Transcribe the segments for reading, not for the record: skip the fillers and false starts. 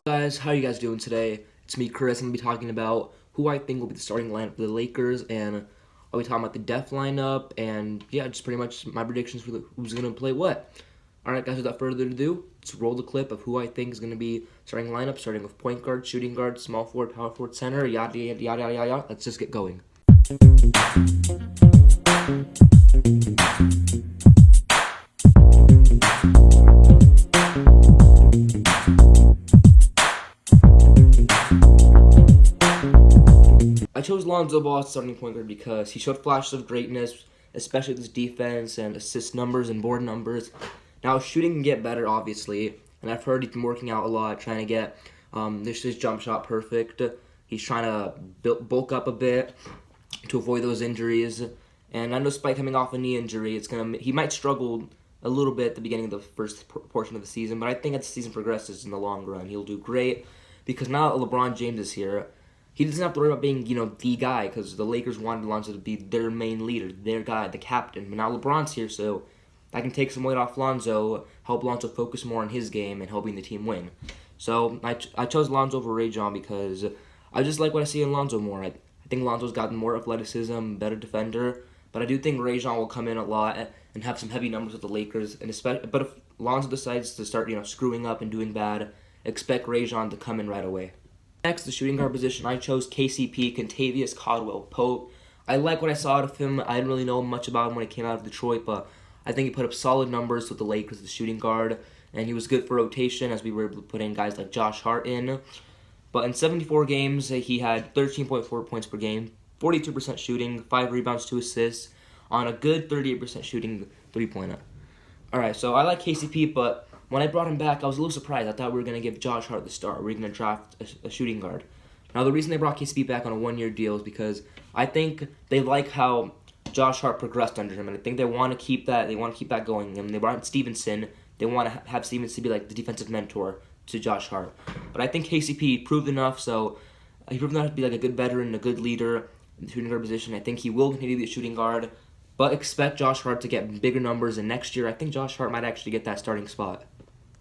Guys, how are you guys doing today? It's me, Chris. I'm going to be talking about who I think will be the starting lineup for the Lakers, and I'll be talking about the depth lineup, and yeah, just pretty much my predictions for who's going to play what. Alright guys, without further ado, let's roll the clip of who I think is going to be starting lineup, starting with point guard, shooting guard, small forward, power forward, center, yada yada yada yada yada. Let's just get going. I chose Lonzo Ball as starting point guard because he showed flashes of greatness, especially with his defense and assist numbers and board numbers. Now his shooting can get better, obviously, and I've heard he's been working out a lot, trying to get his jump shot perfect. He's trying to bulk up a bit to avoid those injuries. And I know despite coming off a knee injury, he might struggle a little bit at the beginning of the first portion of the season, but I think as the season progresses in the long run, he'll do great because now that LeBron James is here, he doesn't have to worry about being, the guy, because the Lakers wanted Lonzo to be their main leader, their guy, the captain. But now LeBron's here, so I can take some weight off Lonzo, help Lonzo focus more on his game and helping the team win. So I chose Lonzo over Rajon because I just like what I see in Lonzo more. I think Lonzo's gotten more athleticism, better defender, but I do think Rajon will come in a lot and have some heavy numbers with the Lakers. But if Lonzo decides to start, screwing up and doing bad, expect Rajon to come in right away. Next, the shooting guard position, I chose KCP, Kentavious Caldwell-Pope. I like what I saw out of him. I didn't really know much about him when he came out of Detroit, but I think he put up solid numbers with the Lakers as the shooting guard, and he was good for rotation as we were able to put in guys like Josh Hart in. But in 74 games, he had 13.4 points per game, 42% shooting, 5 rebounds, 2 assists, on a good 38% shooting three-pointer. Alright, so I like KCP, but when I brought him back, I was a little surprised. I thought we were going to give Josh Hart the start. We were going to draft a shooting guard. Now, the reason they brought KCP back on a one-year deal is because I think they like how Josh Hart progressed under him, and I think they want to keep that. They want to keep that going. And they brought in Stevenson. They want to have Stevenson be like the defensive mentor to Josh Hart. But I think KCP proved enough. So he proved enough to be like a good veteran, a good leader in the shooting guard position. I think he will continue to be a shooting guard. But expect Josh Hart to get bigger numbers, and next year I think Josh Hart might actually get that starting spot.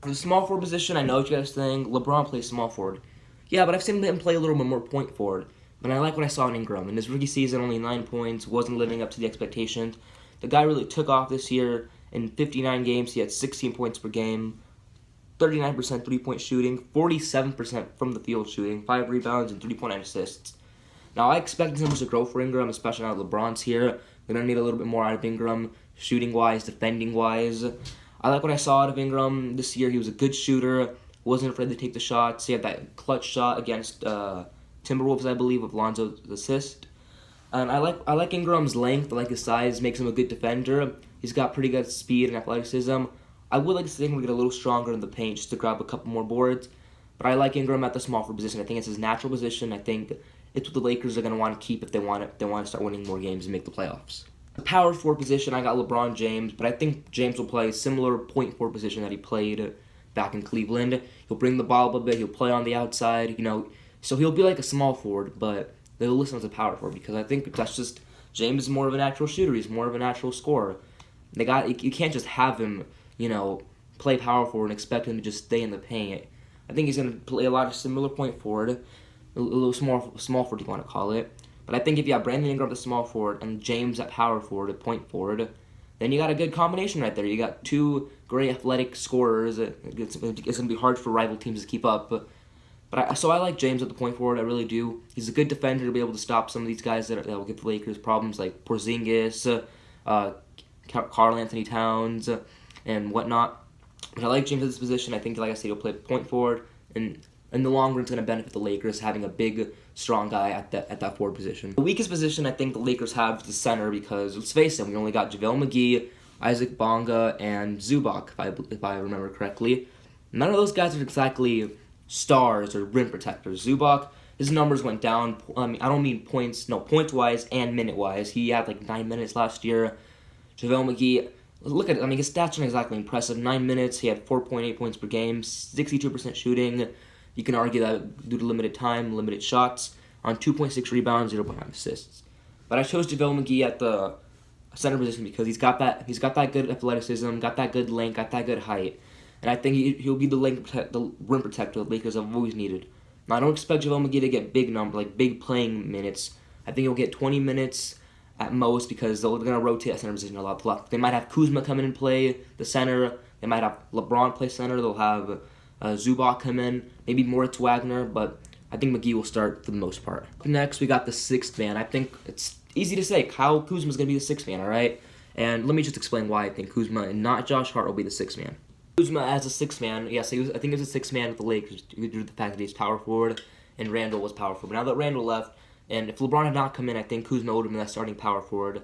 For the small forward position, I know what you guys think. LeBron plays small forward. Yeah, but I've seen him play a little bit more point forward. But I like what I saw in Ingram. In his rookie season, only 9 points, wasn't living up to the expectations. The guy really took off this year. In 59 games, he had 16 points per game, 39% three-point shooting, 47% from the field shooting, 5 rebounds, and 3.9 assists. Now, I expect his numbers to grow for Ingram, especially now that LeBron's here. We're going to need a little bit more out of Ingram, shooting-wise, defending-wise. I like what I saw out of Ingram this year. He was a good shooter, wasn't afraid to take the shots. He had that clutch shot against Timberwolves, I believe, with Lonzo's assist. And I like Ingram's length. I like his size. Makes him a good defender. He's got pretty good speed and athleticism. I would like to see him get a little stronger in the paint just to grab a couple more boards. But I like Ingram at the small forward position. I think it's his natural position. I think it's what the Lakers are going to want to keep if they want to start winning more games and make the playoffs. The power forward position, I got LeBron James, but I think James will play a similar point forward position that he played back in Cleveland. He'll bring the ball up a bit, he'll play on the outside, so he'll be like a small forward, but they'll listen as a power forward because I think that's just, James is more of a natural shooter, he's more of a natural scorer. You can't just have him, play power forward and expect him to just stay in the paint. I think he's going to play a lot of similar point forward, a little small forward if you want to call it. But I think if you have Brandon Ingram at the small forward and James at power forward, at point forward, then you got a good combination right there. You got 2 great athletic scorers. It's going to be hard for rival teams to keep up. So I like James at the point forward. I really do. He's a good defender to be able to stop some of these guys that will give the Lakers problems, like Porzingis, Karl Anthony Towns, and whatnot. But I like James at this position. I think, like I said, he'll play point forward, and in the long run, it's going to benefit the Lakers having a big, strong guy at that forward position. The weakest position I think the Lakers have is the center because, let's face it, we only got JaVale McGee, Isaac Bonga, and Zubac, if I remember correctly. None of those guys are exactly stars or rim protectors. Zubac, his numbers went down. I don't mean points-wise and minute-wise. He had like 9 minutes last year. JaVale McGee, look at it. His stats aren't exactly impressive. 9 minutes, he had 4.8 points per game, 62% shooting. You can argue that due to limited time, limited shots, on 2.6 rebounds, 0.5 assists. But I chose JaVale McGee at the center position because he's got that good athleticism, got that good length, got that good height. and I think he'll be the rim protector the Lakers have always needed. Now, I don't expect JaVale McGee to get big playing minutes. I think he'll get 20 minutes at most because they're going to rotate at center position a lot. They might have Kuzma come in and play the center. They might have LeBron play center. They'll have Zubac come in, maybe Moritz Wagner, but I think McGee will start for the most part. Next, we got the sixth man. I think it's easy to say. Kyle Kuzma is going to be the sixth man, all right? And let me just explain why I think Kuzma and not Josh Hart will be the sixth man. Kuzma as a sixth man, yes, I think he was a sixth man with the Lakers due to the fact that he's power forward and Randall was power forward. Now that Randall left, and if LeBron had not come in, I think Kuzma would have been that starting power forward.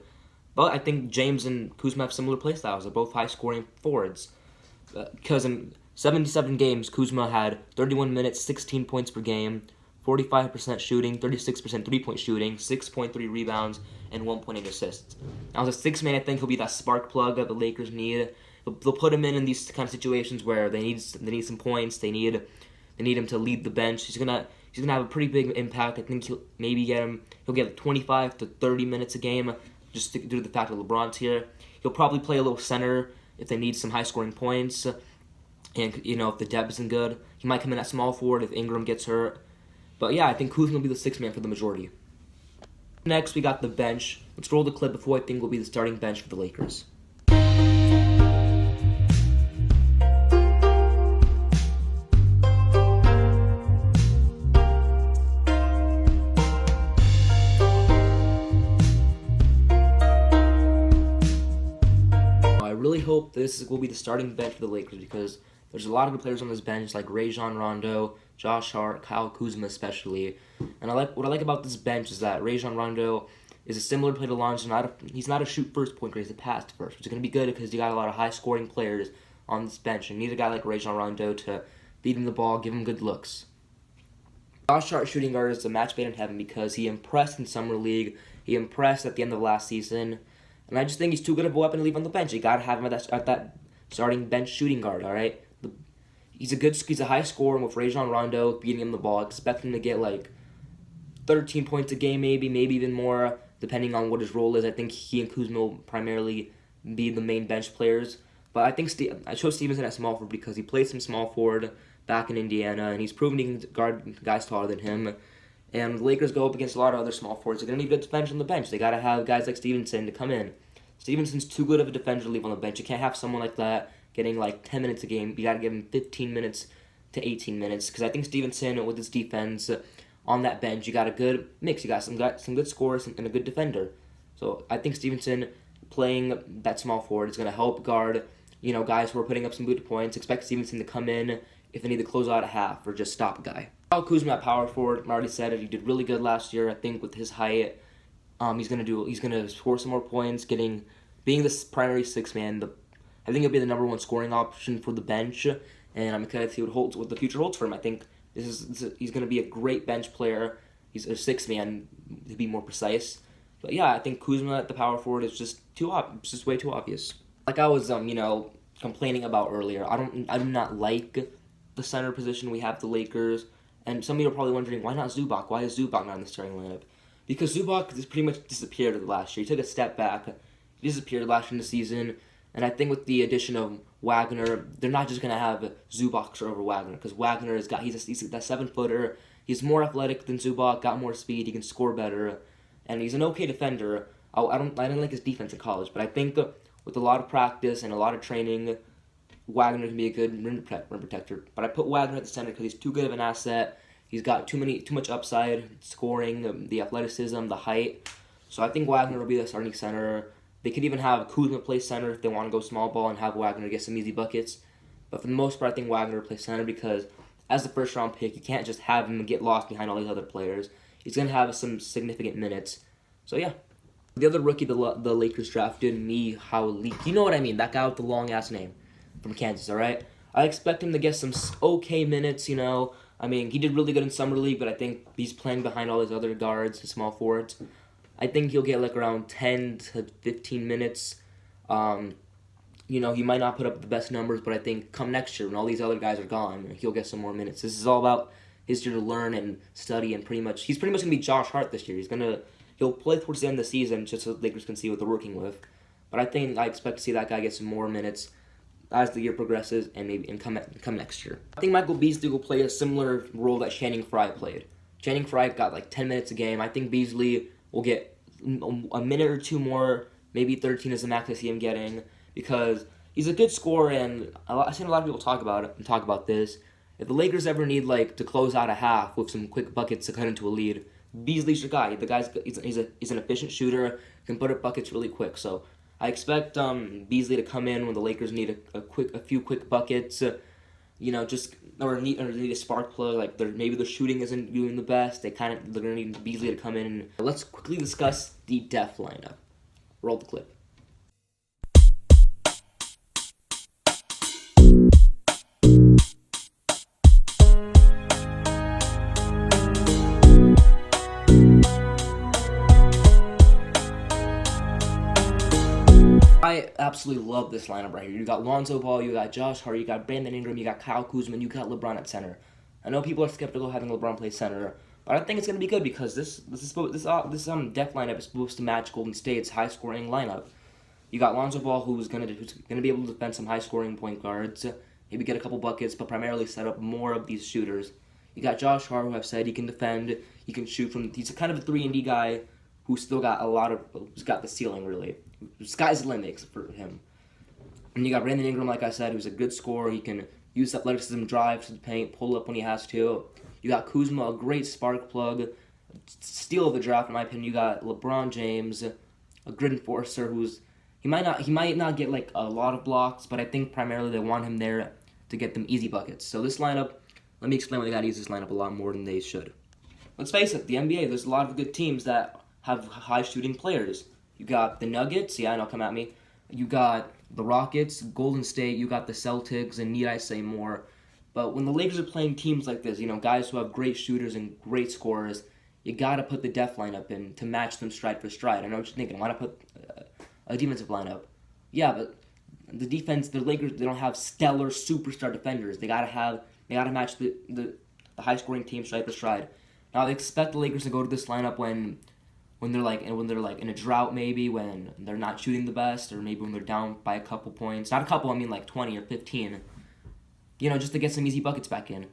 But I think James and Kuzma have similar play styles. They're both high-scoring forwards. Because in 77 games, Kuzma had 31 minutes, 16 points per game, 45% shooting, 36% three-point shooting, 6.3 rebounds, and 1.8 assists. Now, as a sixth man, I think he'll be that spark plug that the Lakers need. They'll put him in these kind of situations where they need some points. They need him to lead the bench. He's gonna have a pretty big impact. I think he'll get 25 to 30 minutes a game, just due to the fact that LeBron's here. He'll probably play a little center if they need some high scoring points, and if the depth isn't good, he might come in at small forward if Ingram gets hurt. But yeah, I think Kuzma will be the sixth man for the majority. Next, we got the bench. Let's roll the clip before I think will be the starting bench for the Lakers. I really hope this will be the starting bench for the Lakers because there's a lot of good players on this bench like Rajon Rondo, Josh Hart, Kyle Kuzma especially. And what I like about this bench is that Rajon Rondo is a similar play to Lonzo. He's not a shoot first point guard, he's a pass first, which is going to be good because you got a lot of high scoring players on this bench. And you need a guy like Rajon Rondo to feed him the ball, give him good looks. Josh Hart shooting guard is a match made in heaven because he impressed in Summer League. He impressed at the end of last season. And I just think he's too good of a weapon to leave on the bench. You got to have him at that starting bench shooting guard, all right? He's a high scorer, and with Rajon Rondo beating him the ball, expect him to get like 13 points a game, maybe even more, depending on what his role is. I think he and Kuzma will primarily be the main bench players. But I think I chose Stevenson at small forward because he played some small forward back in Indiana, and he's proven he can guard guys taller than him. And the Lakers go up against a lot of other small forwards. They're going to need good defenders on the bench. They got to have guys like Stevenson to come in. Stevenson's too good of a defender to leave on the bench. You can't have someone like that getting like 10 minutes a game. You got to give him 15 minutes to 18 minutes because I think Stevenson, with his defense on that bench, you got a good mix. You got some good scorers and a good defender. So I think Stevenson playing that small forward is going to help guard guys who are putting up some good points. Expect Stevenson to come in if they need to close out a half or just stop a guy. Kyle Kuzma at power forward, I already said it. He did really good last year. I think with his height, he's gonna score some more points. Being this primary sixth man, I think he'll be the number one scoring option for the bench, and I'm excited to see what the future holds for him. I think he's gonna be a great bench player. He's a sixth man to be more precise. But yeah, I think Kuzma at the power forward is just way too obvious. Like I was complaining about earlier, I do not like the center position we have the Lakers. And some of you are probably wondering, why not Zubac? Why is Zubac not in the starting lineup? Because Zubac has pretty much disappeared last year. He took a step back. He disappeared last year in the season. And I think with the addition of Wagner, they're not just going to have Zubac over Wagner. Because Wagner he's that 7-footer. He's more athletic than Zubac, got more speed. He can score better. And he's an okay defender. I didn't like his defense in college. But I think with a lot of practice and a lot of training, Wagner can be a good rim protector. But I put Wagner at the center because he's too good of an asset. He's got too much upside, scoring, the athleticism, the height. So I think Wagner will be the starting center. They could even have Kuzma play center if they want to go small ball and have Wagner get some easy buckets. But for the most part, I think Wagner will play center because as the first-round pick, you can't just have him get lost behind all these other players. He's going to have some significant minutes. So yeah. The other rookie the Lakers drafted, Miho Lee. You know what I mean, that guy with the long-ass name. From Kansas, all right? I expect him to get some okay minutes, I mean, he did really good in Summer League, but I think he's playing behind all his other guards, his small forwards. I think he'll get around 10 to 15 minutes. He might not put up the best numbers, but I think come next year when all these other guys are gone, he'll get some more minutes. This is all about his year to learn and study, and he's pretty much going to be Josh Hart this year. He'll play towards the end of the season just so the Lakers can see what they're working with. But I expect to see that guy get some more minutes. as the year progresses and maybe come next year. I think Michael Beasley will play a similar role that Channing Frye played. Channing Frye got like 10 minutes a game. I think Beasley will get a minute or two more, maybe 13 is the max I see him getting, because he's a good scorer, and I've seen a lot of people talk about this. If the Lakers ever need to close out a half with some quick buckets to cut into a lead, Beasley's your guy. He's an efficient shooter, can put up buckets really quick. So I expect Beasley to come in when the Lakers need a few quick buckets, or need a spark plug. Maybe the shooting isn't doing the best. They're gonna need Beasley to come in. Let's quickly discuss the def lineup. Roll the clip. I absolutely love this lineup right here. You got Lonzo Ball, you got Josh Hart, you got Brandon Ingram, you got Kyle Kuzma, you got LeBron at center. I know people are skeptical having LeBron play center, but I think it's gonna be good because this def lineup is supposed to match Golden State's high scoring lineup. You got Lonzo Ball, who's gonna be able to defend some high scoring point guards, maybe get a couple buckets, but primarily set up more of these shooters. You got Josh Hart, who I've said he can defend, he can shoot from. He's kind of a 3-and-D guy who's still got who's got the ceiling really. Sky's the limit for him. And you got Brandon Ingram, like I said, who's a good scorer. He can use athleticism, drive to the paint, pull up when he has to. You got Kuzma, a great spark plug, steal of the draft in my opinion. You got LeBron James, a grid enforcer he might not get a lot of blocks, but I think primarily they want him there to get them easy buckets. So this lineup, let me explain why they gotta use this lineup a lot more than they should. Let's face it, the NBA, there's a lot of good teams that have high shooting players. You got the Nuggets, yeah, I know, come at me. You got the Rockets, Golden State, you got the Celtics, and need I say more. But when the Lakers are playing teams like this, guys who have great shooters and great scorers, you gotta put the def lineup in to match them stride for stride. I know what you're thinking, why not put a defensive lineup? Yeah, but the Lakers, they don't have stellar superstar defenders. They gotta match the high scoring team stride for stride. Now I expect the Lakers to go to this lineup when they're in a drought, maybe when they're not shooting the best, or maybe when they're down by a couple points. Not a couple, I mean 20 or 15. Just to get some easy buckets back in,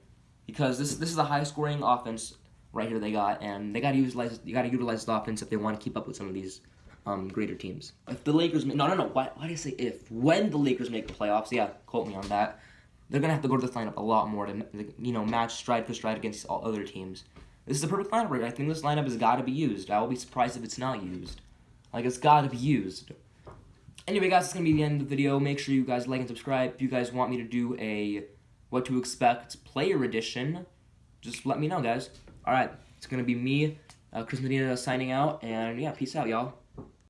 because this is a high scoring offense right here they got, and you gotta utilize the offense if they want to keep up with some of these greater teams. If the Lakers why do you say if? When the Lakers make the playoffs, yeah, quote me on that. They're gonna have to go to this lineup a lot more to match stride for stride against all other teams. This is the perfect lineup right. I think this lineup has got to be used. I will be surprised if it's not used. It's got to be used. Anyway, guys, it's going to be the end of the video. Make sure you guys like and subscribe. If you guys want me to do a What to Expect Player Edition, just let me know, guys. Alright, it's going to be me, Chris Medina, signing out. And, yeah, peace out, y'all.